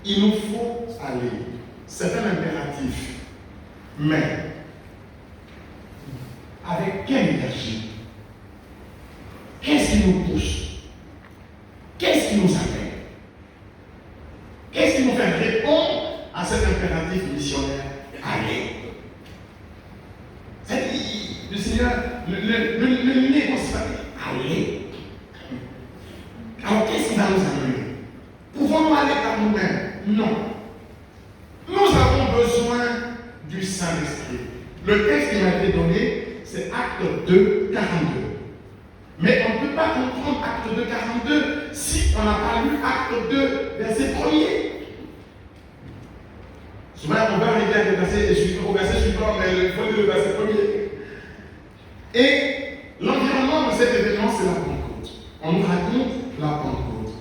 il nous faut aller. C'est un impératif. Mais, avec quelle énergie? Qu'est-ce qui nous pousse? Qu'est-ce qui nous appelle? Qu'est-ce qui nous fait répondre à cet impératif missionnaire? Allez. C'est-à-dire, le Seigneur, le nez qu'on se fait, allez. Alors, qu'est-ce qui va nous amener? Pouvons-nous aller par nous-mêmes? Non. Nous avons besoin du Saint-Esprit. Le texte qui m'a été donné, c'est Acte 2, 42. Mais on ne peut pas comprendre Acte 2, 42 si on n'a pas lu Acte 2, verset 1er. Souvent, on va arriver à au verset suivant, mais il faut lire le verset 1er. Et l'environnement de cet événement, c'est la Pentecôte. On nous raconte la Pentecôte.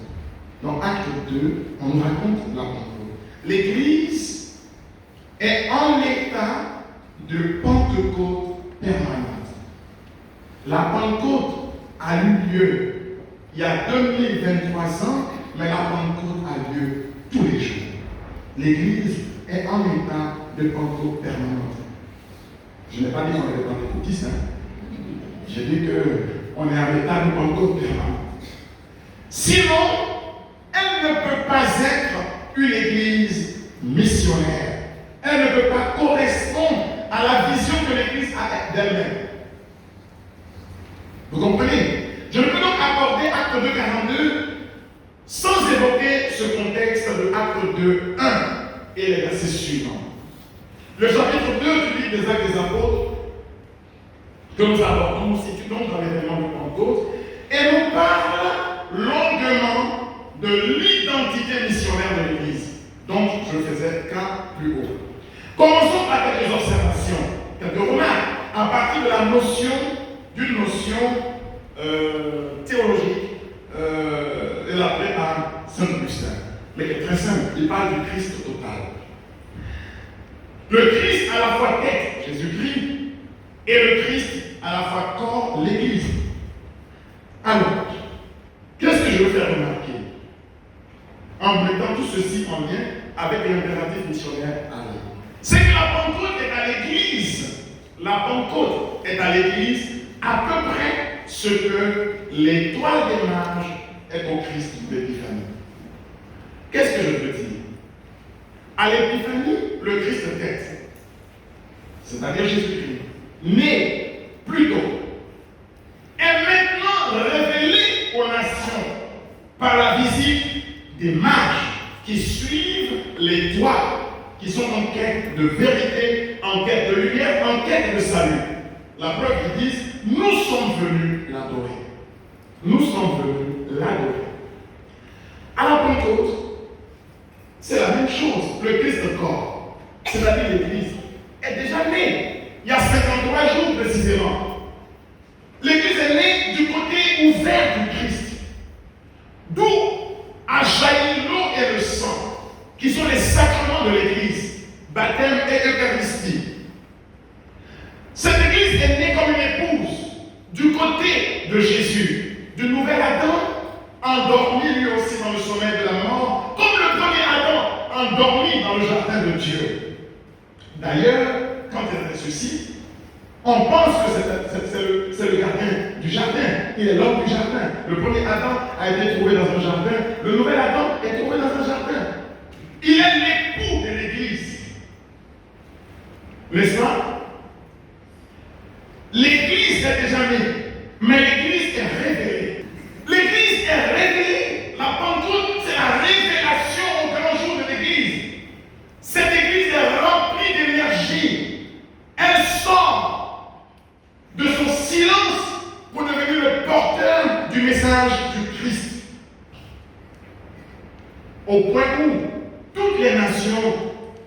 Dans Acte 2, on nous raconte la Pentecôte. L'Église est en état de Pentecôte permanente. La Pentecôte a eu lieu il y a 2023 ans, mais la Pentecôte a lieu tous les jours. L'Église est en état de Pentecôte permanente. Je n'ai pas dit qu'on est pentecôtiste, j'ai dit qu'on est en état de Pentecôte permanente. Sinon, elle ne peut pas être une église missionnaire. Elle ne peut pas correspondre à la vision que l'église a d'elle-même. Vous comprenez? Je ne peux donc aborder Acte 2, 42 sans évoquer ce contexte de Acte 2, 1 et les versets suivants. Le chapitre 2 du livre des Actes des Apôtres que nous abordons, nous situons dans l'événement de Pentecôte et nous parle longuement de l'identité missionnaire de l'Église, dont je faisais cas plus haut. Commençons par quelques observations, quelques remarques, à partir de la notion, d'une notion théologique élaborée par Saint Augustin. Mais qui est très simple, il parle du Christ total. Le Christ à la fois tête, Jésus-Christ, et le Christ à la fois corps, l'Église. Alors, qu'est-ce que je veux faire remarquer en mettant tout ceci en lien avec l'impératif missionnaire aller? C'est que la Pentecôte est à l'Église. La Pentecôte est à l'Église à peu près ce que l'étoile des mages est au Christ d'Épiphanie. Qu'est-ce que je veux dire? À l'Épiphanie, le Christ tête, c'est-à-dire Jésus-Christ, né plus tôt, est maintenant révélé aux nations par la visite des mages qui suivent l'étoile, qui sont en quête de vérité, en quête de lumière, en quête de salut. La preuve, ils disent, nous sommes venus l'adorer. Nous sommes venus l'adorer. À la Pentecôte, c'est la même chose. Le Christ corps, c'est-à-dire l'Église, est déjà né. Il y a 53 jours précisément. L'Église est née du côté ouvert du Christ, d'où a jailli l'eau et le sang, qui sont les sacrements de l'Église, baptême et Eucharistie. Cette Église est née comme une épouse du côté de Jésus, du nouvel Adam, endormi lui aussi dans le sommeil de la mort, comme le premier Adam, endormi dans le jardin de Dieu. D'ailleurs, quand elle ressuscite, on pense que c'est le gardien du jardin. Il est l'homme du jardin. Le premier Adam a été trouvé dans un jardin. Le nouvel Adam est trouvé dans un jardin. Il est l'époux de l'Église. N'est-ce pas? L'Église est déjà née, mais l'Église est révélée. L'Église est révélée. La Pentecôte, c'est la révélation au grand jour de l'Église. Cette Église est remplie d'énergie. Elle sort de son silence pour devenir le porteur du message du Christ. Au point où toutes les nations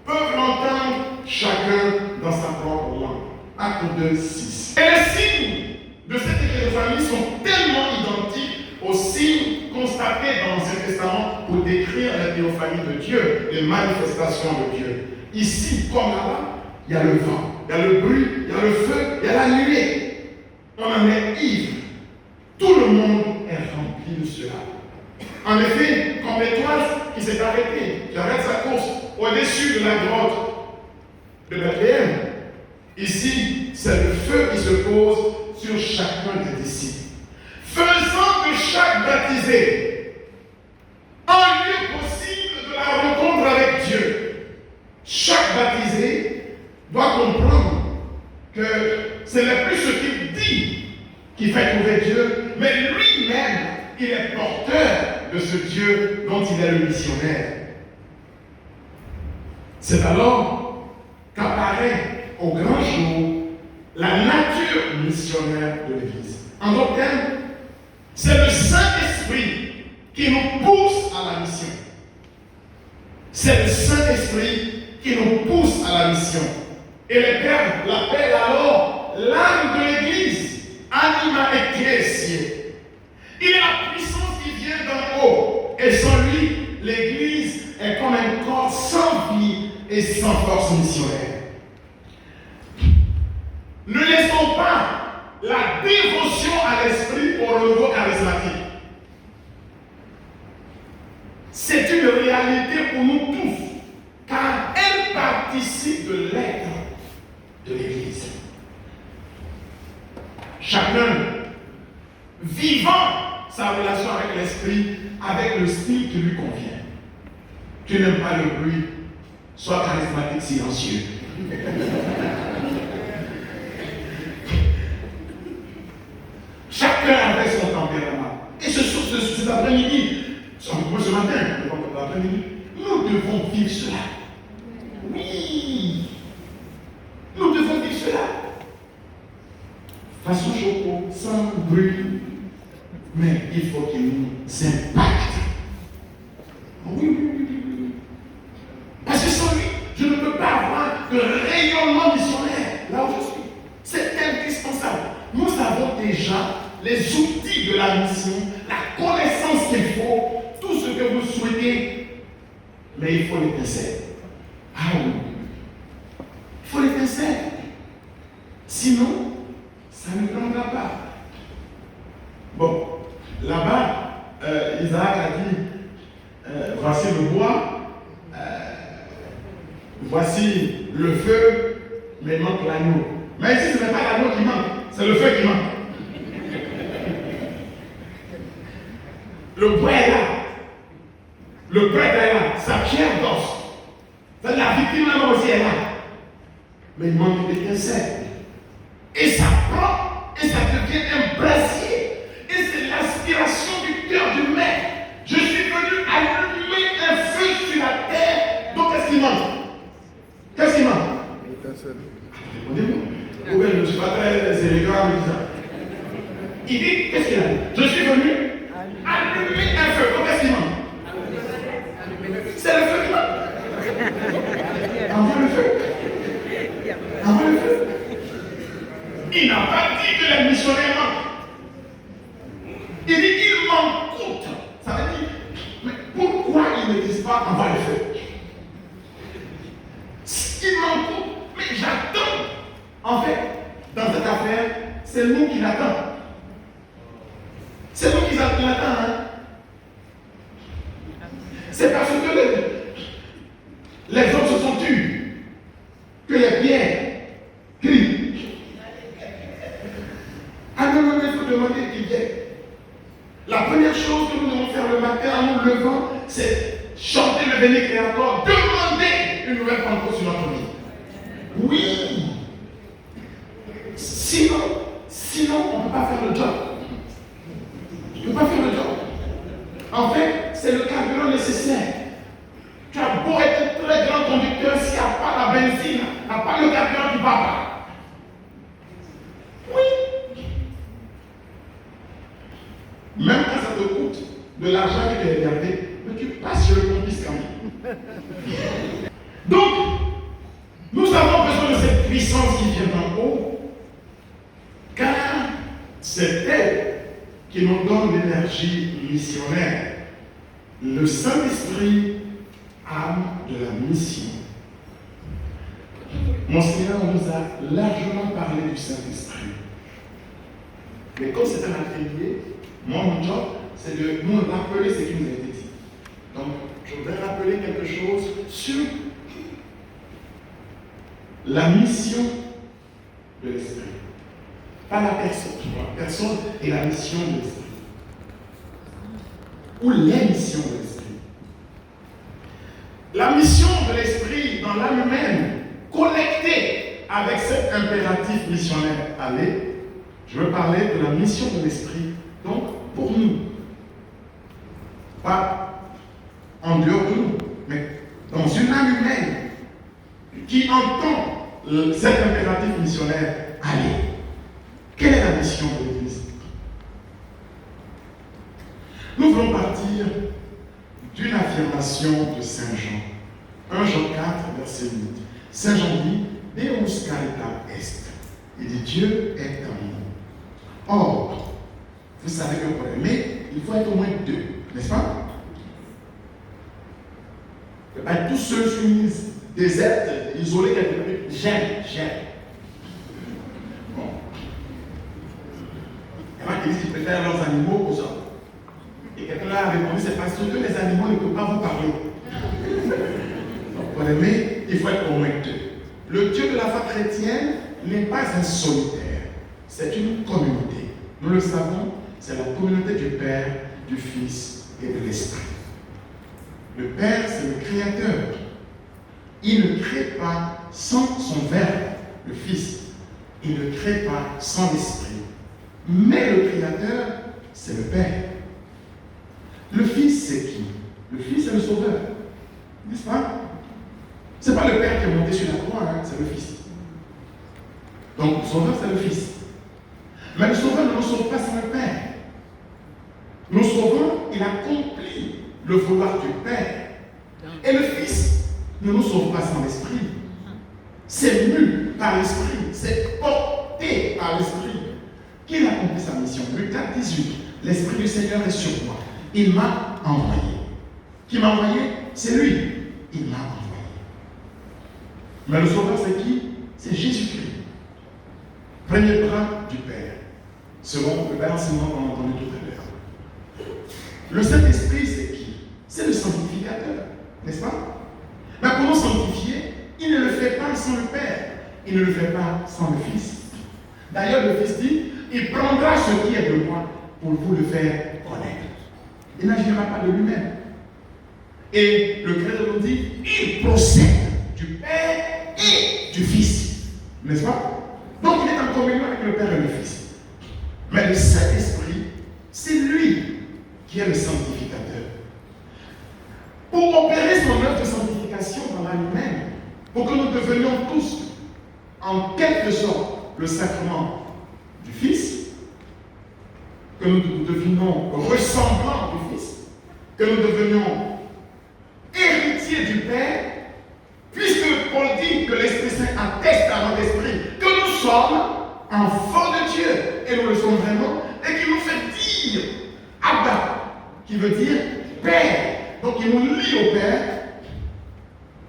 peuvent l'entendre, chacun dans sa propre langue. Acte 2, 6. Et les signes de cette écrit sont tellement identiques aux signes constatés dans l'Ancien Testament pour décrire la théophanie de Dieu, les manifestations de Dieu. Ici, comme là-bas, il y a le vent, il y a le bruit, il y a le feu, il y a la nuée. On en est ivre. Tout le monde est rempli de cela. En effet, comme l'étoile qui s'est arrêtée, j'arrête ça sur la grotte de Bethléem. Ici, c'est le feu qui se pose sur chacun des disciples, faisant de chaque baptisé un lieu possible de la rencontre avec Dieu. Chaque baptisé doit comprendre que ce n'est plus ce qu'il dit qui fait trouver Dieu, mais lui-même, il est porteur de ce Dieu dont il est le missionnaire. C'est alors qu'apparaît au grand jour la nature missionnaire de l'Église. En d'autres termes, c'est le Saint-Esprit qui nous pousse à la mission. C'est le Saint-Esprit qui nous pousse à la mission. Et les Pères l'appellent alors l'âme de l'Église, anima ecclesiae. Il est la puissance qui vient d'en haut. Et sans lui, l'Église est comme un corps sans vie et sans force missionnaire. Ne laissons pas la dévotion à l'esprit pour le nouveau charismatique. C'est une réalité pour nous tous, car elle participe de l'être de l'Église. Chacun vivant sa relation avec l'esprit, avec le style qui lui convient. Tu n'aimes pas le bruit, sois charismatique silencieux. Chacun avait son tempérament. Et cet après-midi, ce matin, l'après-midi, nous devons vivre cela. Oui, nous devons vivre cela. Façon choco, sans bruit, mais il faut qu'il nous impacte. Oui. Parce que sans lui, je ne peux pas avoir de rayonnement missionnaire là où je suis. C'est indispensable. Nous avons déjà les outils de la mission, la connaissance qu'il faut, tout ce que vous souhaitez, mais il faut l'étincelle. Ah oui. Il faut l'étincelle. Sinon, ça ne prendra pas. Bon, là-bas, Isaac a dit, voici le bois, voici le feu, mais il manque l'agneau. Mais ici, ce n'est pas l'agneau qui manque, c'est le feu qui manque. Le bois est là. Le prêtre est là. Sa pierre d'os. La victime là aussi est là. Mais il manque d'étincelle. Et ça prend, et ça devient un brasier. Et c'est l'aspiration du cœur du maître. Je suis venu allumer un feu sur la terre. Donc qu'est-ce qui manque? Qu'est-ce qui manque? L'étincelle. Répondez-moi. Je ne suis pas très élégant en disant. Il dit, qu'est-ce qu'il a dit? Je suis venu allumer un feu. Donc qu'est-ce qui manque? C'est le feu qui manque. Envoie le feu. Envoie le feu. Il n'a pas dit que les missionnaires manquent. Il dit qu'il manque. Ça veut dire, mais pourquoi ils ne disent pas envoie le feu? Il manque. Mais j'attends. En fait, dans cette affaire, c'est nous qui l'attendons. C'est nous qui l'attendons. Hein? C'est parce que les hommes se sont tus que les pierres crient. Ah non, il faut demander qui vient. La première chose que nous devons faire le matin en nous levant, c'est chanter le Veni Creator, demander une nouvelle Pentecôte sur notre vie. Oui. Sinon, on ne peut pas faire le job. On ne peut pas faire le job. En fait, c'est le carburant nécessaire. Tu as beau être un très grand conducteur, s'il n'y a pas la benzine, il n'y a pas le carburant qui va pas. Oui. Même quand ça te coûte de l'argent que tu as gardé, mais tu passes sur le complice quand même. Donc, nous avons besoin de cette puissance qui vient d'en haut, car c'est elle qui nous donne l'énergie missionnaire. Le Saint-Esprit, âme de la mission. Mon Seigneur nous a largement parlé du Saint-Esprit. Mais comme c'est un atelier, mon job, c'est de nous rappeler ce qui nous a été dit. Donc, je voudrais rappeler quelque chose sur la mission de l'esprit. Pas la personne. La personne est la mission de l'esprit. Ou les missions de l'esprit. La mission de l'esprit dans l'âme humaine, connectée avec cet impératif missionnaire. Allez, je veux parler de la mission de l'esprit, donc pour nous. Pas en dehors de nous, mais dans une âme humaine qui entend cet impératif missionnaire. Allez, quelle est la mission de l'Église? Nous voulons partir d'une affirmation de Saint Jean. 1 Jean 4, verset 8. Saint Jean dit, Deus carita est. Il dit, Dieu est amour. Or, vous savez que pour aimer, il faut être au moins deux, n'est-ce pas? Il ne faut pas être tout seul sur une île déserte, isolé quelque part. J'aime. Bon. Il y en a qui disent qu'ils préfèrent leurs animaux aux hommes. Et quelqu'un là a répondu, c'est parce que les animaux ne peuvent pas vous parler. Donc pour aimer, il faut être au moins deux. Le Dieu de la foi chrétienne n'est pas un solitaire, c'est une communauté. Nous le savons, c'est la communauté du Père, du Fils et de l'Esprit. Le Père, c'est le Créateur. Il ne crée pas sans son Verbe, le Fils. Il ne crée pas sans l'Esprit. Mais le Créateur, c'est le Père. Le Fils, c'est qui? Le Fils, c'est le Sauveur. N'est-ce pas? Ce n'est pas le Père qui est monté sur la croix, hein, c'est le Fils. Donc, le Sauveur, c'est le Fils. Mais le Sauveur ne nous sauve pas sans le Père. Nous sauvons, il accomplit le vouloir du Père. Et le Fils ne nous sauve pas sans l'Esprit. C'est mu par l'Esprit, c'est porté par l'Esprit. Qui a accompli sa mission? Luc 4, 18. L'Esprit du Seigneur est sur moi. Il m'a envoyé. Qui m'a envoyé? C'est lui. Il m'a envoyé. Mais le Sauveur, c'est qui? C'est Jésus-Christ. Premier bras du Père. Selon le balancement qu'on a entendu tout à l'heure. Le Saint-Esprit, c'est qui? C'est le sanctificateur. N'est-ce pas? Mais pour nous sanctifier, il ne le fait pas sans le Père. Il ne le fait pas sans le Fils. D'ailleurs, le Fils dit, il prendra ce qui est de moi pour vous le faire connaître. Il n'agira pas de lui-même. Et le Créateur nous dit, il procède du Père et du Fils. N'est-ce pas? Donc il est en communion avec le Père et le Fils. Mais le Saint-Esprit, c'est lui qui est le sanctificateur. Pour opérer son œuvre de sanctification dans l'âme humaine, pour que nous devenions tous, en quelque sorte, le sacrement du Fils, que nous devenions ressemblants du Fils, que nous devenions héritiers du Père, puisque Paul dit que l'Esprit Saint atteste à notre esprit que nous sommes enfants de Dieu, et nous le sommes vraiment, et qui nous fait dire Abba, qui veut dire Père. Donc il nous lie au Père.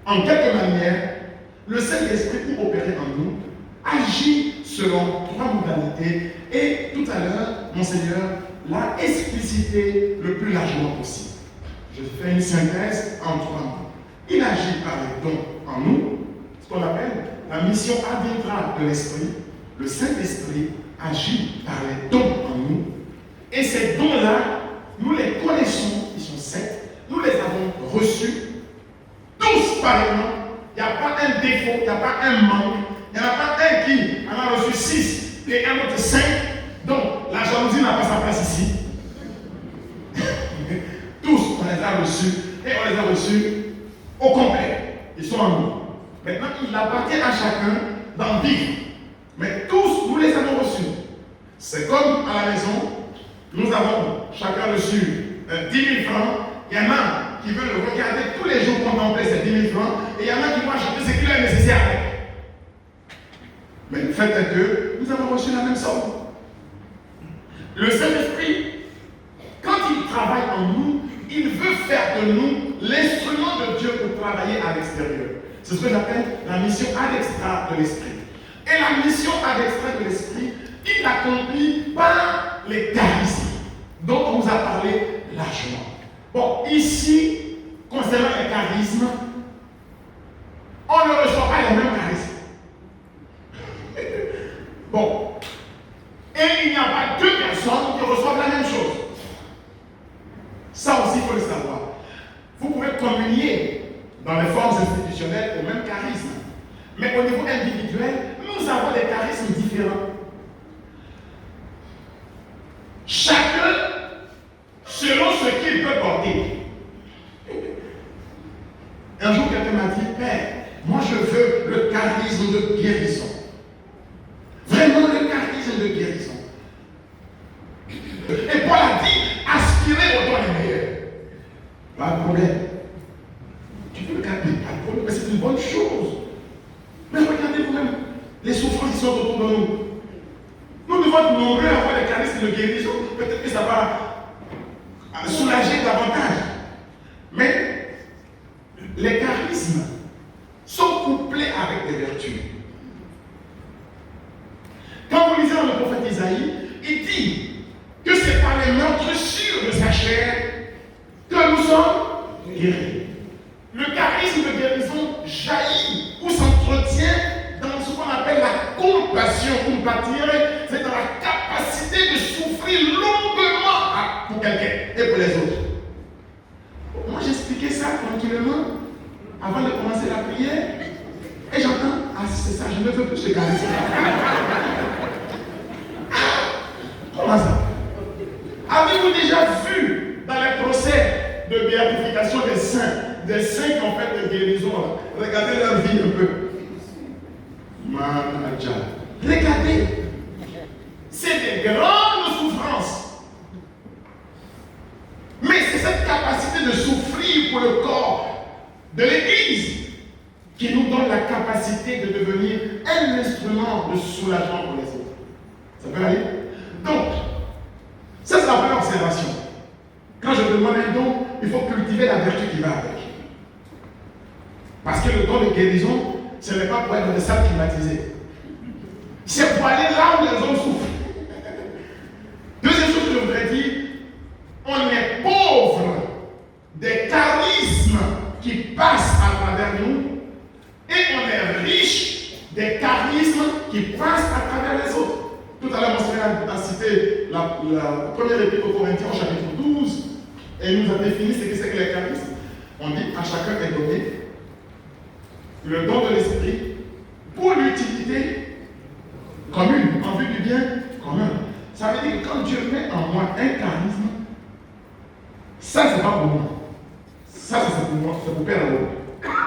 En quelque manière, le Saint-Esprit, pour opérer en nous, agit selon trois modalités, et tout à l'heure, Monseigneur l'a explicité le plus largement possible. Je fais une synthèse en trois mots. Il agit par les dons en nous, ce qu'on appelle la mission arbitrale de l'Esprit. Le Saint-Esprit agit par les dons en nous, et ces dons-là, nous les connaissons, ils sont 7, nous les avons reçus, tous pareillement. Il n'y a pas un défaut, il n'y a pas un manque, il n'y en a pas un qui en a reçu 6 et un autre 5. Donc, la jalousie n'a pas sa place ici. Tous, on les a reçus, et on les a reçus au complet. Ils sont en nous. Maintenant, il appartient à chacun d'en vivre. Mais tous, nous les avons reçus. C'est comme à la maison, nous avons chacun reçu 10 000 francs. Il y en a qui veulent regarder tous les jours contempler ces 10 000 francs, et il y en a qui vont acheter ce qu'il est nécessaire avec. Mais le fait est que nous avons reçu la même somme. Le Saint-Esprit, quand il travaille en nous, il veut faire de nous l'instrument de Dieu pour travailler à l'extérieur. C'est ce que j'appelle la mission ad extra de l'Esprit. Et la mission ad extra de l'Esprit, il l'accomplit par les charismes, dont on nous a parlé largement. Bon, ici, concernant les charismes, on ne reçoit pas les mêmes charismes. dans les formes institutionnelles, au même charisme. Mais au niveau individuel, nous avons des charismes différents. Chacun selon ce qu'il peut porter. Un jour, quelqu'un m'a dit, Père, moi je veux le charisme de guérison. Vraiment le charisme de guérison. Et Paul a dit, aspirez au don les meilleurs. Pas de problème. Tu peux le garder, pas de problème, mais c'est une bonne chose. Mais regardez vous-même les souffrances qui sont autour de nous. Nous devons être nombreux à avoir des charismes de guérison. Peut-être que ça va soulager davantage. Mais les charismes sont couplés avec des vertus. Quand vous lisez dans le prophète Isaïe, il dit que c'est par les meurtrissures de sa chair que nous sommes guéris. Le charisme de guérison jaillit ou s'entretient dans ce qu'on appelle la compassion. C'est dans la capacité de souffrir longuement pour quelqu'un et pour les autres. Moi j'expliquais ça tranquillement avant de commencer la prière et j'entends, ah c'est ça, je ne veux plus ce charisme. Comment ça? Avez-vous déjà vu dans les procès de béatification des saints qui ont fait des guérisons? Regardez leur vie un peu. Regardez, c'est des grandes souffrances. Mais c'est cette capacité de souffrir pour le corps de l'Église qui nous donne la capacité de devenir un instrument de soulagement pour les autres. Ça peut aller? Donc, ça c'est la première observation. Quand je demande un don, il faut cultiver la vertu qui va avec. Parce que le don de guérison, ce n'est pas pour être dans des salles climatisées. C'est pour aller là où les hommes souffrent. Deuxième chose que je voudrais dire, on est pauvre des charismes qui passent à travers nous et on est riche des charismes qui passent à travers les autres. Tout à l'heure, mon a cité la première épître aux Corinthiens au chapitre 12 et il nous a défini ce que c'est que les charismes. On dit à chacun est donné le don de l'esprit pour l'utilité commune, en vue du bien commun. Ça veut dire que quand Dieu met en moi un charisme, ça c'est pas pour moi. Ça c'est pour moi, c'est pour Père Raoul.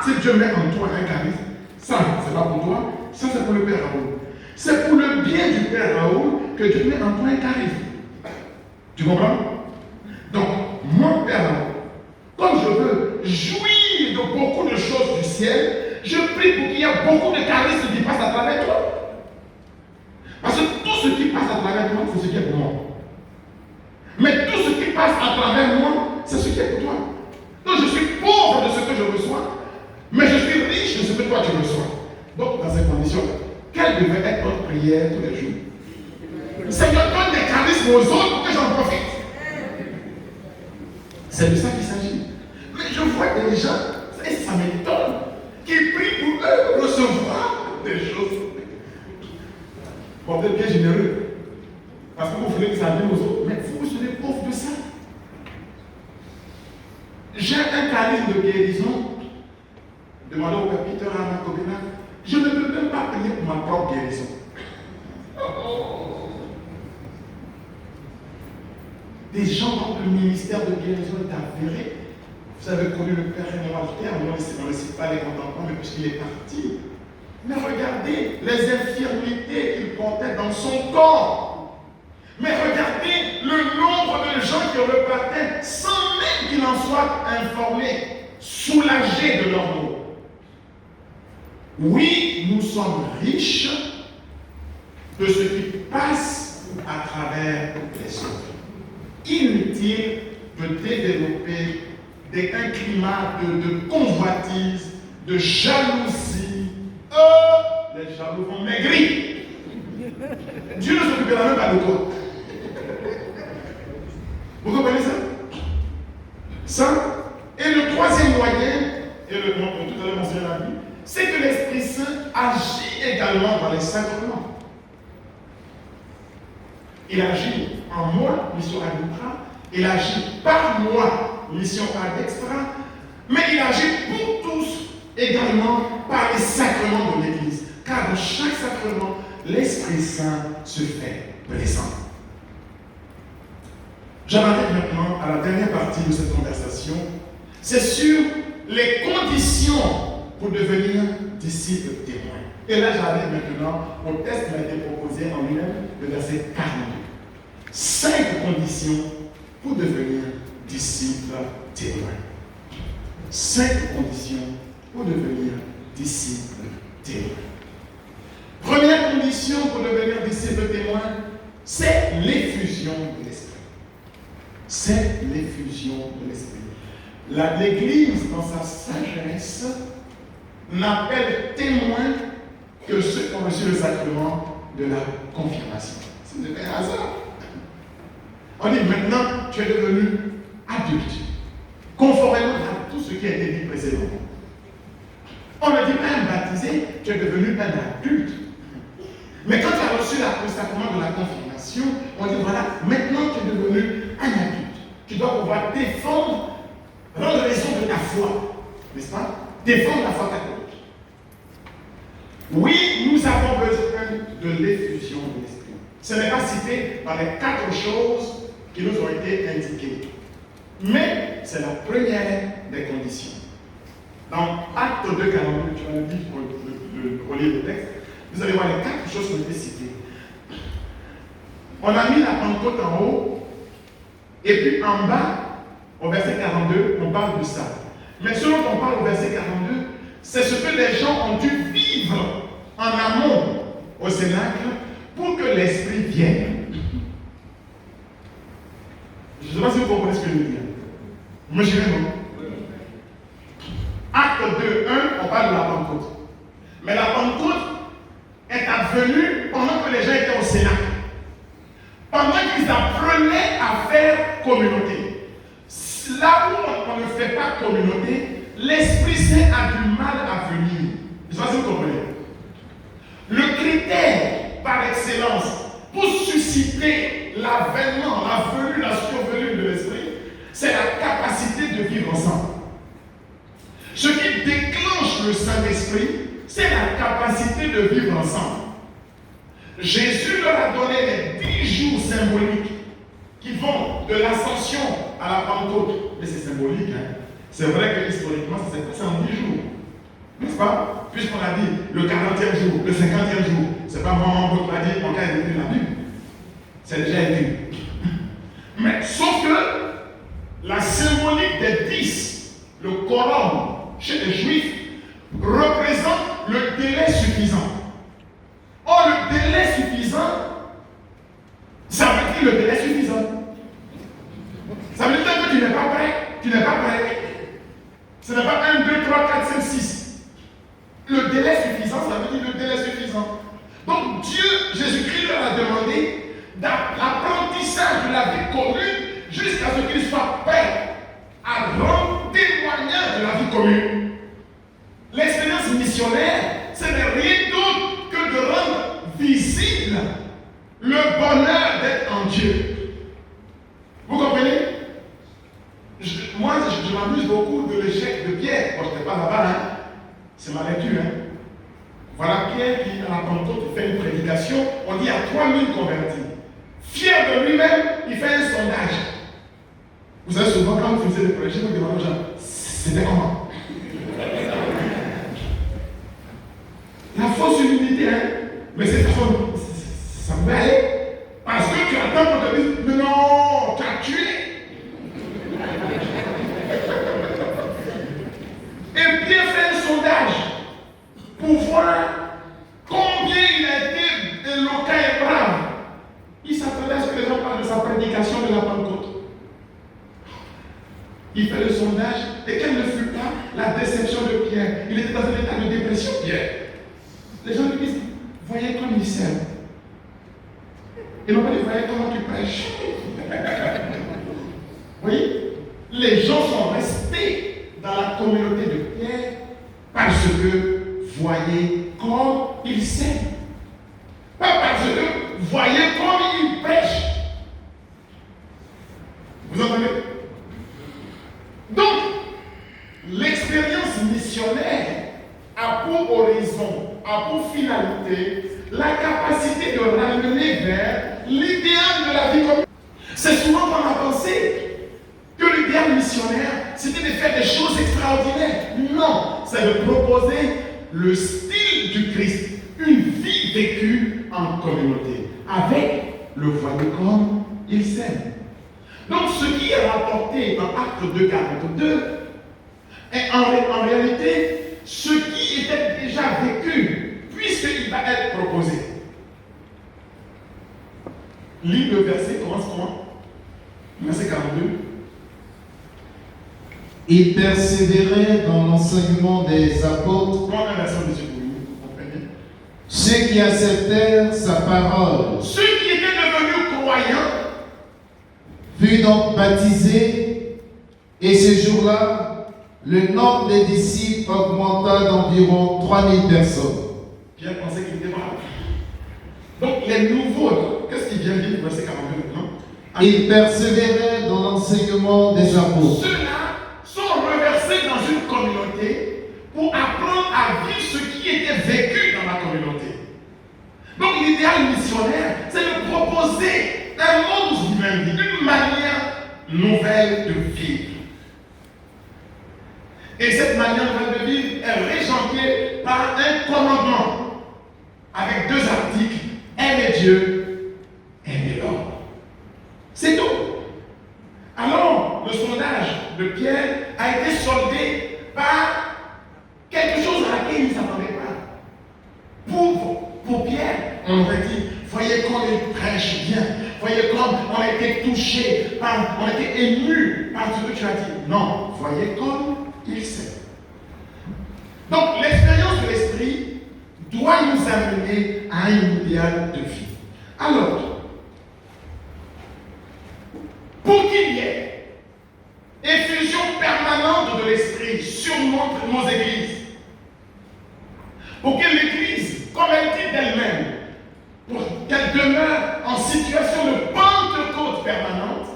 Si Dieu met en toi un charisme, ça c'est pas pour toi, ça c'est pour le Père Raoul. C'est pour le bien du Père Raoul que Dieu met en toi un charisme. Tu comprends? Donc, mon Père Raoul, comme je veux jouir de beaucoup de choses du ciel, je prie pour qu'il y ait beaucoup de charisme qui passent à travers toi. Parce que tout ce qui passe à travers moi, c'est ce qui est pour moi. Mais tout ce qui passe à travers moi, c'est ce qui est pour toi. Donc je suis pauvre de ce que je reçois, mais je suis riche de ce que toi tu reçois. Donc dans ces conditions, quelle devait être notre prière tous les jours? Seigneur, donne des charismes aux autres pour que j'en profite. C'est de ça qu'il s'agit. Mais je vois des gens, et ça m'étonne, qui prient pour eux recevoir des choses. Bon, vous êtes bien généreux. Parce que vous voulez que ça vienne aux autres. Mais vous serez pauvre de ça. J'ai un charisme de guérison. Demandez au Père Peter à ma copine. Je ne peux même pas prier pour ma propre guérison. Des gens dont le ministère de guérison est avéré. Vous avez connu le Père Raymond Walter, on ne cite pas les contemporains, mais puisqu'il est parti. Mais regardez les infirmités qu'il portait dans son corps. Mais regardez le nombre de gens qui repartaient sans même qu'il en soit informé, soulagés de leur maux. Oui, nous sommes riches de ce qui passe à travers les autres. Inutile de développer un climat de convoitise, de jalousie. Les jaloux vont maigrir. Dieu ne s'occupera même pas de toi. Vous comprenez ça? Ça. Et le troisième moyen, et le tout à l'heure mentionné la Bible, c'est que l'Esprit Saint agit également dans les sacrements. Il agit en moi, mission ad intra, il agit par moi, mission ad extra, mais il agit pour tous également par les sacrements de l'Église. Car dans chaque sacrement, l'Esprit Saint se fait présent. J'arrive maintenant à la dernière partie de cette conversation. C'est sur les conditions pour devenir disciple témoin. Et là, j'arrive maintenant au texte qui m'a été proposé en lui-même, le verset 42. 5 conditions pour devenir disciple témoin. 5 conditions pour devenir disciple témoin. Première condition pour devenir disciple témoin, c'est l'effusion de l'Esprit. C'est l'effusion de l'Esprit. L'Église, dans sa sagesse, n'appelle témoin que ceux qui ont reçu le sacrement de la confirmation. Ce n'est pas un hasard. On dit maintenant, tu es devenu adulte, conformément à tout ce qui a été dit précédemment. On ne dit pas un baptisé, tu es devenu un adulte. Mais quand tu as reçu le sacrement de la confirmation, on dit voilà, maintenant tu es devenu un adulte. Tu dois pouvoir défendre, rendre raison de ta foi, n'est-ce pas? Défendre la foi catholique. Oui, nous avons besoin de l'effusion de l'Esprit. Ce n'est pas cité dans les 4 choses qui nous ont été indiquées. Mais c'est la première des conditions. Dans Acte 2, 42, tu vas le dire pour lire le texte, vous allez voir les 4 choses qui ont été citées. On a mis la Pentecôte en haut, et puis en bas, au verset 42, on parle de ça. Mais ce dont on parle au verset 42, c'est ce que les gens ont dû vivre en amont au Cénacle pour que l'Esprit vienne. Je ne sais pas si vous comprenez ce que je veux dire. Moi, je dirais non. Acte 2, 1, on parle de la Pentecôte. Mais la Pentecôte est advenue pendant que les gens étaient au Cénacle. Pendant qu'ils apprenaient à faire communauté. Là où on ne fait pas communauté, l'Esprit Saint a du mal à venir. Je ne sais pas si vous comprenez. Le critère par excellence pour susciter l'avènement, la venue, la survenue de l'Esprit, c'est la capacité de vivre ensemble. Ce qui déclenche le Saint-Esprit, c'est la capacité de vivre ensemble. Jésus leur a donné les 10 jours symboliques qui vont de l'ascension à la Pentecôte. Mais c'est symbolique, hein? C'est vrai que historiquement, ça s'est passé en 10 jours. N'est-ce pas? Puisqu'on a dit le 40e jour, le 50e jour, c'est pas moi qui l'a dit, on a écrit la Bible. C'est déjà écrit. Mais sauf que la symbolique des 10, le quorum chez les Juifs, représente le délai suffisant. Or, le délai suffisant, ça veut dire le délai suffisant. Ça veut dire que tu n'es pas prêt. Tu n'es pas prêt. Ce n'est pas 1, 2, 3, 4, 5, 6. Le délai suffisant, ça veut dire le délai suffisant. Donc Dieu, Jésus-Christ leur a demandé l'apprentissage de la vie commune jusqu'à ce qu'ils soient prêts à rendre témoignage de la vie commune. L'expérience missionnaire, ce n'est rien d'autre que de rendre visible le bonheur d'être en Dieu. Vous comprenez? Moi, je m'amuse beaucoup de l'échec de Pierre. Bon, je n'étais pas là-bas, hein. C'est ma lecture, hein. Voilà Pierre qui, à la Pentecôte, fait une prédication. On dit à 3000 convertis. Fier de lui-même, il fait un sondage. Vous savez, souvent, quand vous faisiez des prêches, vous demandez aux gens, c'était comment? La fausse humilité, hein. Mais cette façon, ça peut aller. Parce que tu attends qu'on te dise, mais non, tu as tué. Et Pierre fait un sondage pour voir combien il a été éloquent et brave. Il s'attendait à ce que les gens parlent de sa prédication de la Pentecôte. Il fait le sondage, et quelle ne fut pas la déception de Pierre? Il était dans un état de dépression, Pierre. Les gens lui disent, voyez comme il s'aime. Ils n'ont pas dit, voyez comment tu prêches. Oui, les gens sont restés dans la communauté de Pierre parce que voyez comme il s'aime. Pas parce que voyez comme il prêche. Vous entendez? Donc, l'expérience missionnaire a pour horizon, a pour finalité la capacité de ramener vers l'idéal de la vie commune. C'est souvent qu'on a pensé que l'idéal missionnaire, c'était de faire des choses extraordinaires. Non, c'est de proposer le style du Christ, une vie vécue en communauté, avec le voyez comme il s'aime. Donc ce qui est rapporté dans Acte 2:42 est en réalité ce qui était déjà vécu, puisqu'il va être proposé. Lis le verset, commence comment? Verset 42. Il persévérait dans l'enseignement des apôtres. Prends la version de Dieu pour nous, vous comprenez? Ceux qui acceptèrent sa parole. Ceux qui étaient devenus croyants Furent donc baptisés, et ce jour-là, le nombre des disciples augmenta d'environ 3000 personnes. Pierre pensait qu'il était brave. Donc les nouveaux, qu'est-ce qu'il vient de dire, verset 42 maintenant? Ils persévéraient dans l'enseignement des apôtres. Ceux-là sont reversés dans une communauté pour apprendre à vivre ce qui était vécu dans la communauté. Donc l'idéal missionnaire, c'est de proposer un monde divin, une manière nouvelle de vivre. Et cette manière nouvelle de vivre est régentée par un commandement avec 2 articles: aimer Dieu, aimer l'homme. C'est tout. Alors, le sondage de Pierre a été soldé par quelque chose à laquelle il ne s'attendait pas. Pour Pierre, on aurait dit, voyez comme il prêche bien, voyez comme on a été touché, on a été ému par ce que tu as dit. Non, voyez comme il sait. Donc, l'expérience de l'esprit doit nous amener à un idéal de vie. Alors, pour qu'il y ait effusion permanente de l'esprit sur nos églises, pour que l'Église, comme elle dit d'elle-même, pour qu'elle demeure en situation de Pentecôte permanente,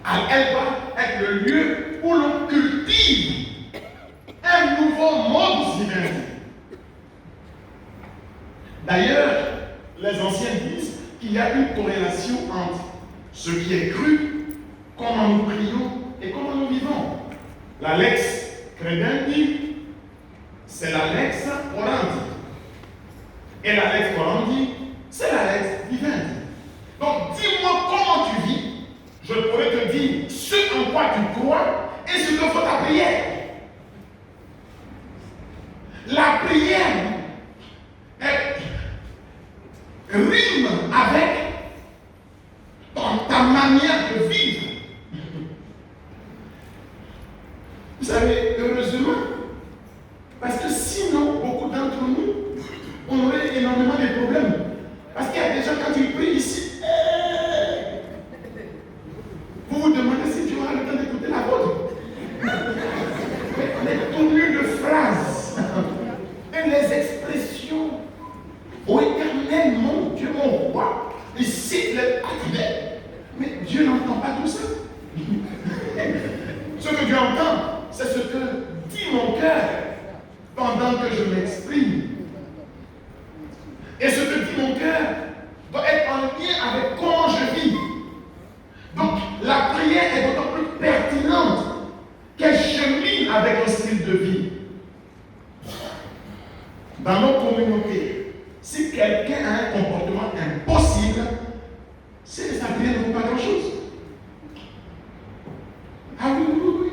elle va être le lieu où l'on cultive un nouveau mode divin. D'ailleurs, les anciens disent qu'il y a une corrélation entre ce qui est cru, comment nous prions et comment nous vivons. La lex credendi, c'est la lex orandi. Et la lex orandi, c'est la lex vivendi. Donc, dis-moi comment tu vis, je pourrais te dire ce en quoi tu crois et ce que faut ta prière. La prière rime avec ta manière de vivre. Vous savez, heureusement, parce que sinon, beaucoup d'entre nous, on aurait énormément de problèmes. Parce qu'il y a des gens, quand ils prient ici, vous vous demandez si tu auras le temps d'écouter la vôtre. Les tournures de phrases et les expressions. Ô Éternel, mon Dieu, mon roi, ici, les actes. Mais Dieu n'entend pas tout ça. Ce que Dieu entend, c'est ce que dit mon cœur pendant que je m'exprime. Et ce que dit mon cœur doit être en lien avec comment je vis. Donc, la prière est d'autant plus pertinente qu'elle chemine avec un style de vie. Dans nos communautés, si quelqu'un a un comportement impossible, c'est que sa prière ne vaut pas grand-chose. Ah oui, oui, oui.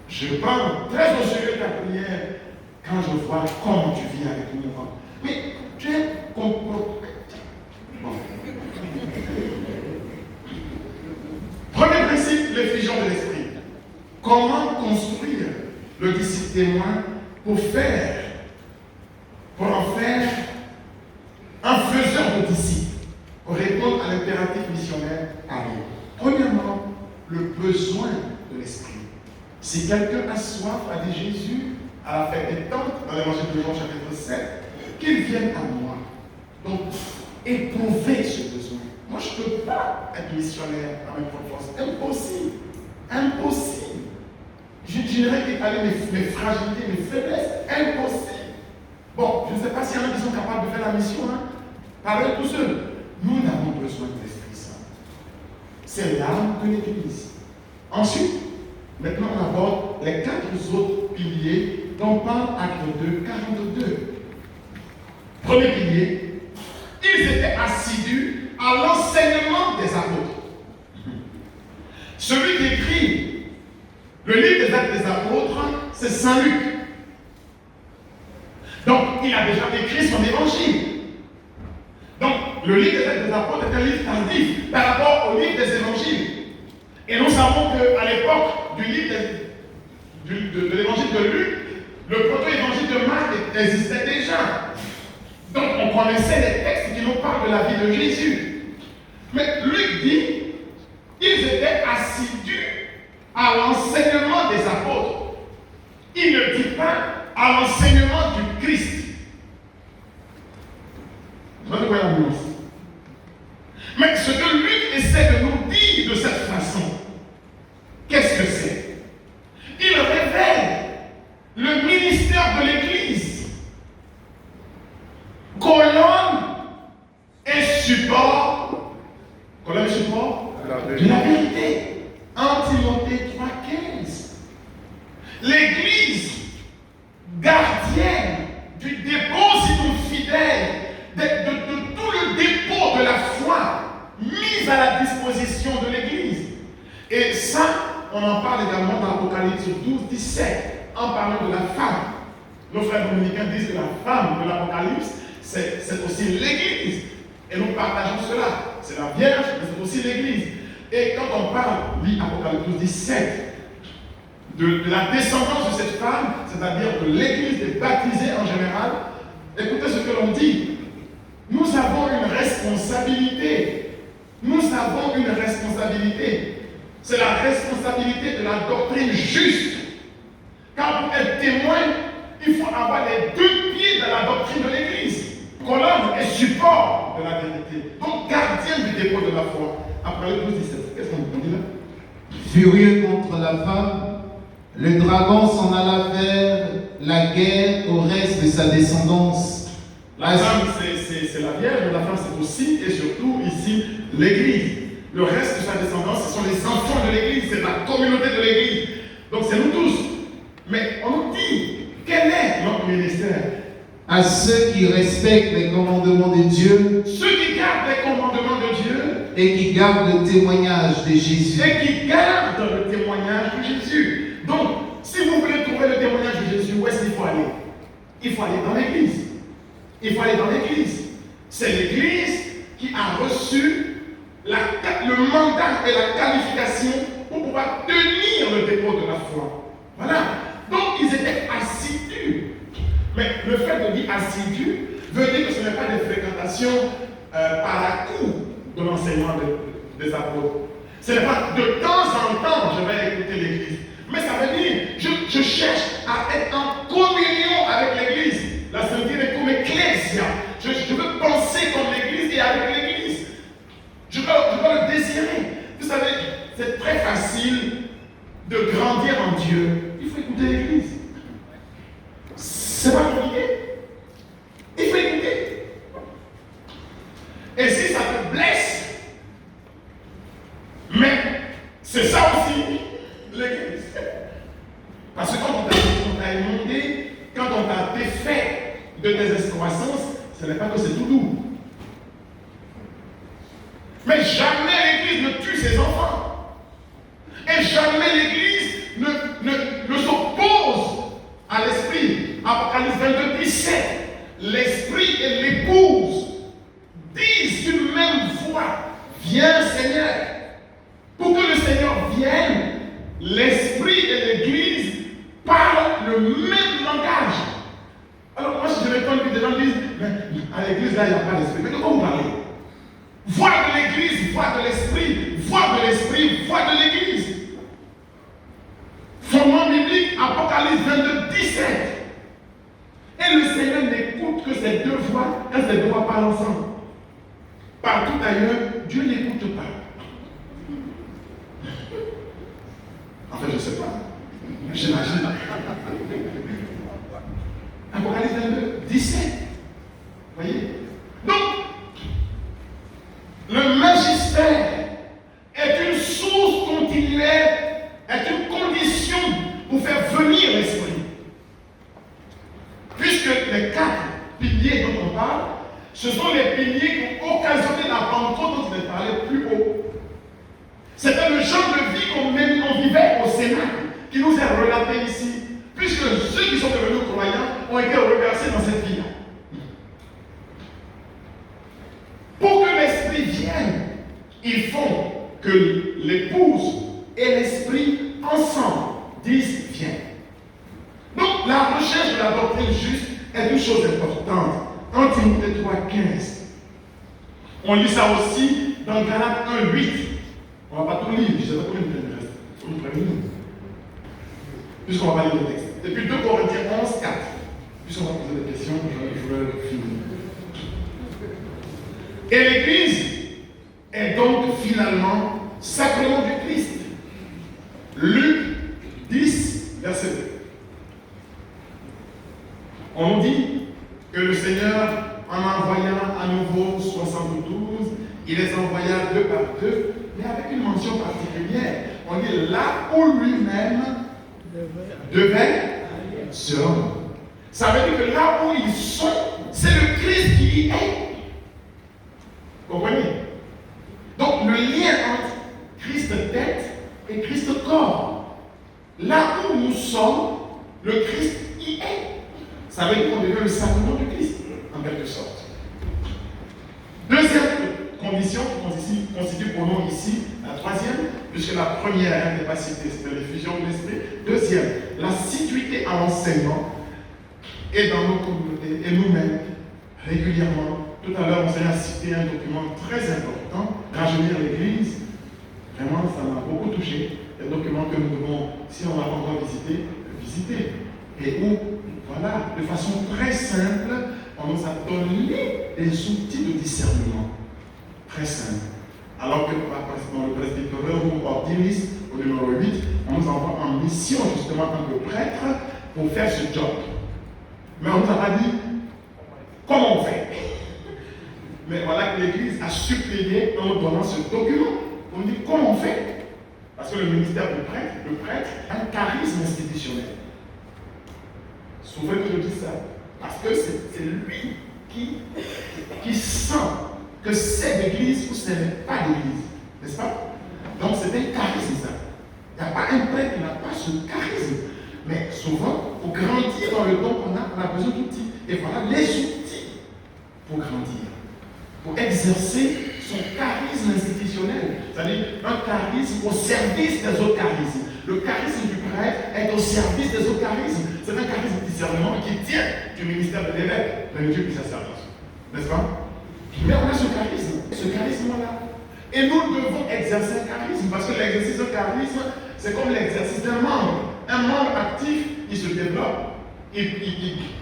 Je prends très au sérieux ta prière quand je vois comment tu vis avec nous. Mais tu es comportement. Bon. Premier principe, l'effusion de l'esprit. Comment construire le disciple témoin pour en faire un faiseur de disciples, pour répondre à l'impératif missionnaire à lui. Premièrement, le besoin de l'esprit. Si quelqu'un a soif, a dit Jésus à la fête des tentes, dans l'évangile de Jean chapitre 7, qu'il vienne à moi. Donc, éprouver ce besoin. Moi, je ne peux pas être missionnaire à mes propres forces. Impossible. Impossible. Je j'irai étaler mes fragilités, mes faiblesses. Impossible. Bon, je ne sais pas s'il y en a qui sont capables de faire la mission, hein. Parlez tout seul. Nous avons besoin de l'Esprit Saint. C'est l'âme de l'Église. Ensuite, maintenant on aborde les 4 autres piliers dont parle Acte 2, 42. Premier pilier, ils étaient assidus à l'enseignement des apôtres. Celui qui écrit le livre des Actes des apôtres, c'est Saint Luc. Donc, il a déjà écrit son évangile. Donc, le livre des Actes des apôtres est un livre tardif par rapport au livre des évangiles. Et nous savons qu'à l'époque du livre de l'évangile de Luc, le proto-évangile de Marc existait déjà. Donc, on connaissait les textes qui nous parlent de la vie de Jésus. Mais Luc dit, ils étaient assidus à l'enseignement des apôtres. Il ne dit pas à l'enseignement du Christ. Vous voyez quoi la nuance? Mais ce que Luc essaie de nous dire de cette façon, qu'est-ce que c'est? Il révèle le ministère de l'Église, colonne et support, colonne et support de la vérité. 1 Timothée 3,15. L'Église, gardienne du dépositum fidèle, de tout le dépôt de la foi mis à la disposition de l'Église. Et ça, on en parle également dans l'Apocalypse 12, 17, en parlant de la femme. Nos frères dominicains disent que la femme de l'Apocalypse, c'est aussi l'Église. Et nous partageons cela. C'est la Vierge, mais c'est aussi l'Église. Et quand on parle, lit Apocalypse 12, 17, de la descendance de cette femme, c'est-à-dire de l'Église des baptisés en général, écoutez ce que l'on dit. Nous avons une responsabilité. Nous avons une responsabilité. C'est la responsabilité de la doctrine juste. Car pour être témoin, il faut avoir les 2 pieds dans la doctrine de l'Église. Colonne et support de la vérité. Donc gardien du dépôt de la foi. Après le 12, 17, qu'est-ce qu'on dit là? Furieux contre la femme, le dragon s'en alla faire la guerre au reste de sa descendance. La femme, c'est la Vierge, mais la femme, c'est aussi et surtout ici l'Église. Le reste de sa descendance, ce sont les enfants de l'Église, c'est la communauté de l'Église. Donc c'est nous tous. Mais on nous dit, quel est notre ministère? À ceux qui respectent les commandements de Dieu, Ceux qui gardent les commandements de Dieu et qui gardent le témoignage de Jésus. et qui gardent le témoignage de Jésus. Donc, si vous voulez trouver le témoignage de Jésus, où est-ce qu'il faut aller? Il faut aller dans l'Église. Il faut aller dans l'Église. C'est l'Église qui a reçu le mandat et la qualification pour pouvoir tenir le dépôt de la foi. Voilà. Donc, ils étaient assidus. Mais le fait de dire assidu veut dire que ce n'est pas des fréquentations par la cour de l'enseignement des apôtres. Ce n'est pas de temps en temps je vais écouter l'Église. Mais ça veut dire je cherche à être en communion avec l'Église. La Sainte est comme ecclésia. Je veux penser comme l'Église et avec l'Église. Je veux le désirer. Vous savez, c'est très facile de grandir en Dieu. Il faut écouter l'Église. C'est pas compliqué. Il faut écouter. Et si ça te blesse, mais c'est ça aussi l'Église. Parce que quand on t'a inondé, quand on t'a défait de tes excroissances, ce n'est pas que c'est tout doux. Mais jamais l'Église ne tue ses enfants. Et jamais l'Église ne s'oppose à l'esprit. Apocalypse 22, 17. L'esprit et l'épouse disent d'une même voix, viens Seigneur. Pour que le Seigneur vienne, l'esprit et l'église parlent le même langage. Alors moi si je réponds que des gens disent, mais à l'église là il n'y a pas d'esprit. Mais de quoi vous parlez? Voix de l'église, voix de l'esprit, voix de l'esprit, voix de l'église. Fondement biblique, Apocalypse 22, 17. Et le Seigneur n'écoute que ces 2 voix quand ces 2 voix parlent ensemble. Partout ailleurs, Dieu n'écoute pas. En fait, je ne sais pas. J'imagine. Apocalypse 22, 17. Vous voyez? Donc, le magistère est une source continuelle, est une condition pour faire venir l'esprit. Puisque les 4 piliers dont on parle, ce sont les piliers qui ont occasionné la Pentecôte dont il est parlé plus haut. C'était le genre de vie qu'on vivait au Sénat, qui nous est relaté ici, puisque ceux qui sont devenus croyants ont été reversés dans cette vie-là. Pour que l'esprit vienne, il faut que l'épouse et l'esprit ensemble disent viens. Donc la recherche de la doctrine juste est une chose importante. 1 Timothée 3,15. On lit ça aussi dans Galates 1,8. On ne va pas tout lire, je ne sais pas combien de reste. Il faut nous prévenir. Puisqu'on va pas lire le texte. Et puis 2 Corinthiens 11,4. Puisqu'on va poser des questions, je vais finir. Et l'Église est donc finalement sacrement du Christ. Luc 10, verset 2. On nous dit que le Seigneur, en envoyant à nouveau 72, il les envoya 2 par 2, mais avec une mention particulière. On dit là où lui-même devait se rendre. Ça veut dire que là où ils sont, c'est le Christ qui y est. Vous comprenez? Donc le lien entre Christ tête et Christ corps. Là où nous sommes, le Christ y est. Ça veut dire qu'on devient le sacrement du Christ, en quelque sorte. Deuxième condition qui constitue pour nous ici, la troisième, puisque la première n'est pas citée, c'était l'effusion de l'esprit. Deuxième, l'assiduité à l'enseignement et dans nos communautés et nous-mêmes régulièrement. Tout à l'heure, on s'est cité un document très important, rajeunir l'Église. Vraiment, ça m'a beaucoup touché. Un document que nous devons, si on l'a pas encore visité, visiter. Et où, voilà, de façon très simple, on nous a donné des outils de discernement. Très simple. Alors que dans le presbytère ou ordiniste, au numéro 8, on nous envoie en mission justement en tant que prêtre pour faire ce job. Mais on ne nous a pas dit comment on fait. Mais voilà que l'Église a suppléé en nous donnant ce document. On nous dit comment on fait. Parce que le ministère du prêtre, le prêtre a un charisme institutionnel. Souvent que je dis ça. Parce que c'est lui qui sent que c'est l'Église ou ce n'est pas l'Église. N'est-ce pas? Donc c'est un charisme ça. Il n'y a pas un prêtre qui n'a pas ce charisme. Mais souvent, pour grandir dans le don qu'on a besoin d'outils. Et voilà les outils pour grandir. Pour exercer son charisme institutionnel. C'est-à-dire un charisme au service des autres charismes. Le charisme du prêtre est au service des autres charismes. C'est un charisme de discernement qui tient du ministère de l'évêque, de Dieu qui s'asservisse. N'est-ce pas? Mais on a ce charisme-là. Et nous devons exercer un charisme, parce que l'exercice d'un charisme, c'est comme l'exercice d'un membre. Un membre actif, il se développe.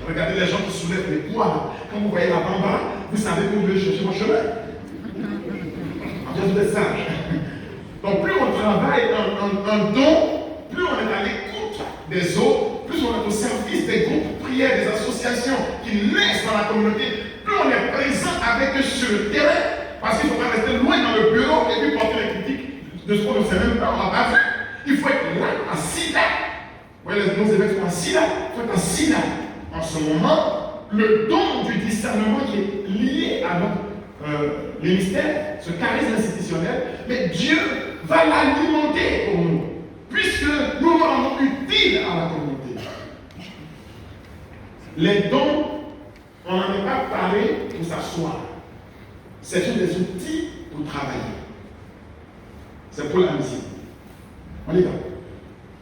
Regardez les gens qui soulèvent les poids. Quand vous voyez la bamba, vous savez que vous devez chercher vos cheveux. En bien de sages. Donc plus on travaille un don, plus on est à l'écoute des autres, plus on est au service des groupes de prière, des associations qui naissent dans la communauté, plus on est présent avec eux sur le terrain, parce qu'il ne faut pas rester loin dans le bureau et puis porter les critiques de ce qu'on ne sait même pas, on n'a pas fait. Il faut être là, assis là. Vous voyez, nos évêques sont assis là, il faut être assis là. En ce moment, le don du discernement qui est lié à notre ministère, ce charisme institutionnel, mais Dieu va l'alimenter pour nous, puisque nous nous rendons utiles à la communauté. Les dons, on n'en est pas parlé pour s'asseoir. Ce sont des outils pour travailler. C'est pour la mission. On y va.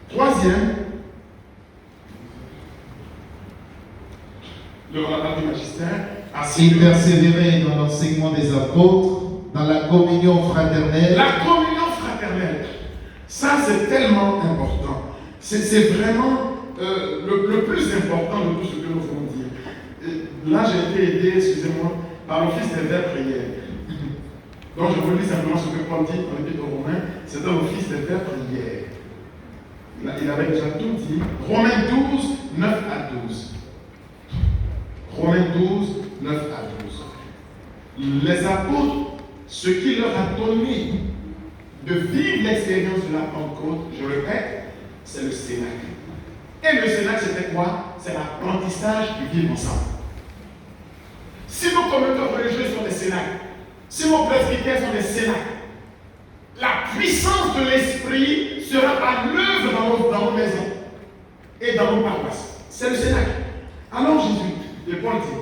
Troisième, le rapport du magistère. Il persévérait dans l'enseignement des apôtres, dans la communion fraternelle. La communion fraternelle, ça c'est tellement important. C'est vraiment le plus important de tout ce que nous voulons dire. Là j'ai été aidé, excusez-moi, par l'office des Vêpres prières. Donc je vous lis simplement ce que Paul dit dans l'Épître aux Romains, c'est un office des Vêpres prières. Il avait déjà tout dit. Romains 12, 9 à 12. Romains 12, 9 à 12. Les apôtres, ce qui leur a donné de vivre l'expérience de la Pentecôte, je répète, c'est le Cénacle. Et le Cénacle, c'était quoi? C'est l'apprentissage du vivre ensemble. Si vos communautés religieuses sont des Cénacles, si vos presbytères sont des Cénacles, la puissance de l'Esprit sera à l'œuvre dans nos maisons et dans nos paroisses. C'est le Cénacle. Alors Jésus, et Paul dit,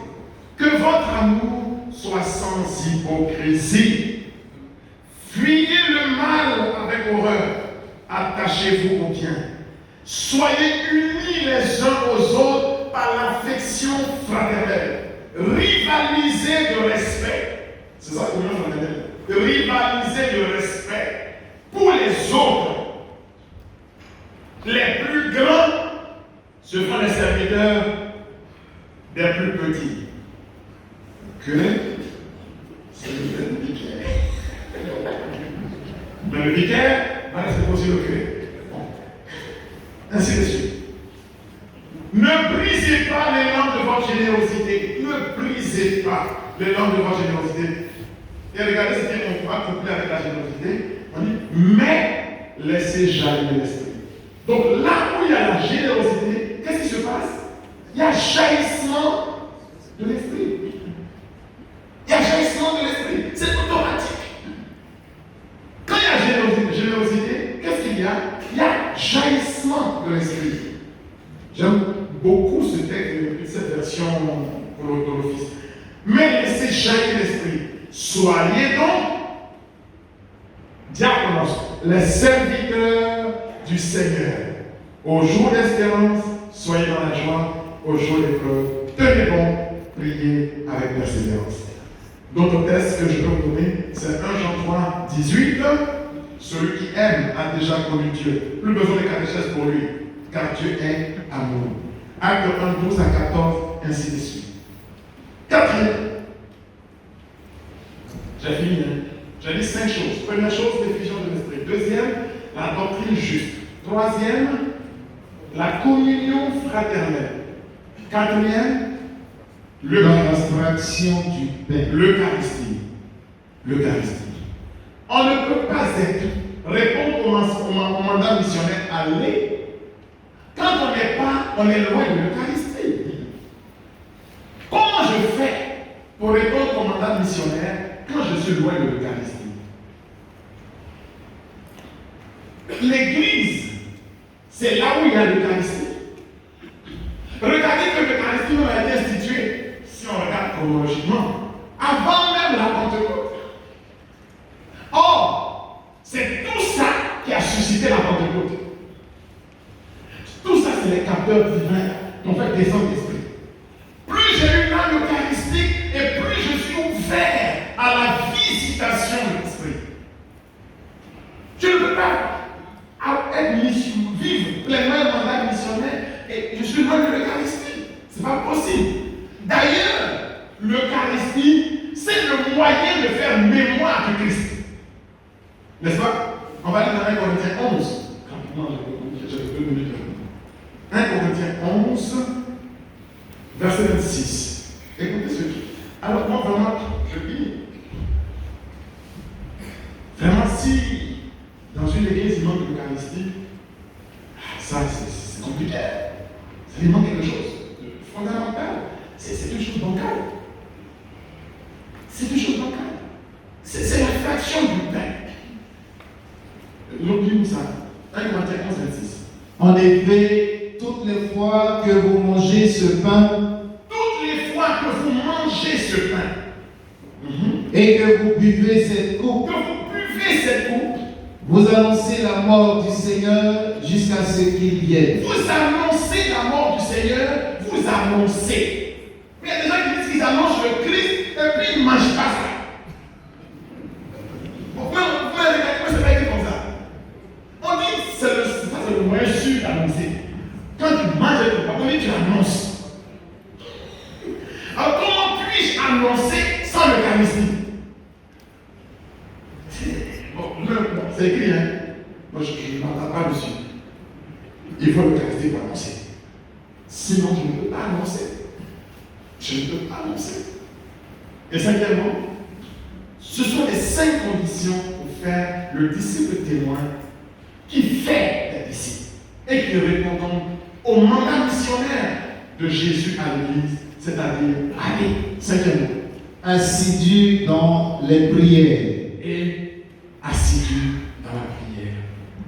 que votre amour soit sans hypocrisie. Fuyez le mal avec horreur. Attachez-vous au bien. Soyez unis les uns aux autres par l'affection fraternelle. Rivalisez de respect. C'est ça que l'union fraternelle. Rivalisez de respect pour les autres. Les plus grands se font les serviteurs des plus petits. Que c'est le vicaire. Mais le vicaire va rester aussi le curé. Bon. Ainsi de suite. Ne brisez pas l'élan de votre générosité. Ne brisez pas l'élan de votre générosité. Et regardez ce qu'on va coupler avec la générosité. On dit, mais laissez jaillir l'esprit. Donc là où il y a la générosité, qu'est-ce qui se passe? Il y a jaillissement de l'esprit. Il y a jaillissement de l'esprit. C'est automatique. Quand il y a générosité, qu'est-ce qu'il y a? Il y a jaillissement de l'esprit. J'aime beaucoup ce texte, cette version pour l'office. Mais laissez jaillir l'esprit. Soyez donc, diaconos, les serviteurs du Seigneur. Au jour d'espérance, soyez dans la joie. Au jour d'épreuve, tenez bon, priez avec persévérance. D'autres textes que je peux vous donner, c'est 1 Jean 3, 18. Celui qui aime a déjà connu Dieu. Plus besoin de catéchèse pour lui, car Dieu est amour. Acte 1, 12 à 14, ainsi de suite. Quatrième. J'ai fini. J'ai dit 5 choses. Première chose, l'effusion de l'esprit. Deuxième, la doctrine juste. Troisième, la communion fraternelle. Quatrième, l'abstraction du pain. L'Eucharistie. L'Eucharistie. On ne peut pas répondre au mandat missionnaire aller quand on est loin de l'Eucharistie. Comment je fais pour répondre au mandat missionnaire quand je suis loin de l'Eucharistie? L'Église, c'est là où il y a l'Eucharistie. Regardez que l'Eucharistie a été instituée, si on regarde chronologiquement, avant même la Pentecôte. Or, c'est tout ça qui a suscité la Pentecôte. Tout ça, c'est les capteurs divins qui ont fait descendre l'Esprit. Plus j'ai une âme eucharistique et plus je suis ouvert à la visitation de l'Esprit. Je ne peux pas vivre pleinement le mandat missionnaire et je suis loin de l'Eucharistie. Ce n'est pas possible. D'ailleurs, l'Eucharistie, c'est le moyen de faire mémoire de Christ. N'est-ce pas? On va lire dans 1 Corinthiens 11. Rapidement, j'ai 2 minutes. 1 Corinthiens 11, verset 26. Écoutez ce qui. Alors, moi, vraiment, je dis, vraiment, si dans une église il manque l'Eucharistie, ça, c'est compliqué. Ça lui manque quelque chose de fondamental. C'est une chose bancale. C'est une chose bancale. C'est la fraction du pain. L'oublions ça. 1 Corinthiens 11, 26. En effet, toutes les fois que vous mangez ce pain, et que vous buvez cette coupe, vous annoncez la mort du Seigneur jusqu'à ce qu'il vienne. Vous annoncez la mort du Seigneur, vous annoncez. Mais il y a des gens qui disent qu'ils annoncent le Christ et puis ils ne mangent pas ça. Pourquoi c'est pas écrit comme ça? On dit que c'est le moyen sûr d'annoncer. Quand tu manges le repas, on dit tu annonces. Alors comment puis-je annoncer sans l'Eucharistie? Bon, c'est écrit, hein? Moi, je ne m'entends pas dessus. annoncer. Sinon, je ne peux pas annoncer. Je ne peux pas annoncer. Et cinquièmement, ce sont les 5 conditions pour faire le disciple témoin qui fait des disciples et qui répond donc au mandat missionnaire de Jésus à l'Église, c'est-à-dire aller. Cinquièmement, assidu dans les prières. et assidu dans la prière.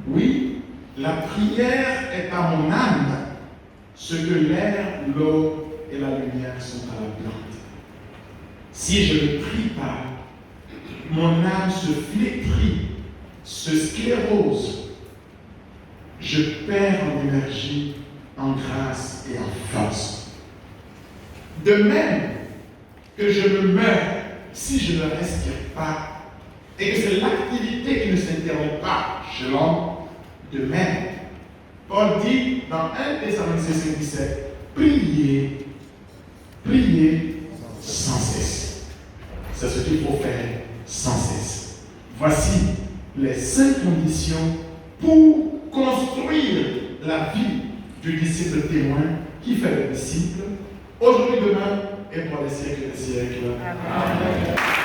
Oui, la prière est à mon âme ce que l'air, l'eau et la lumière sont à la plante. Si je ne prie pas, mon âme se flétrit, se sclérose. Je perds en énergie, en grâce et en force. De même que je me meurs si je ne respire pas, et que c'est l'activité qui ne s'interrompt pas chez l'homme, de même, Paul dit dans 1 Thessaloniciens 17, priez, priez sans cesse. C'est ce qu'il faut faire sans cesse. Voici les 5 conditions pour construire la vie du disciple témoin qui fait le disciple, aujourd'hui, demain et pour les siècles des siècles. Amen.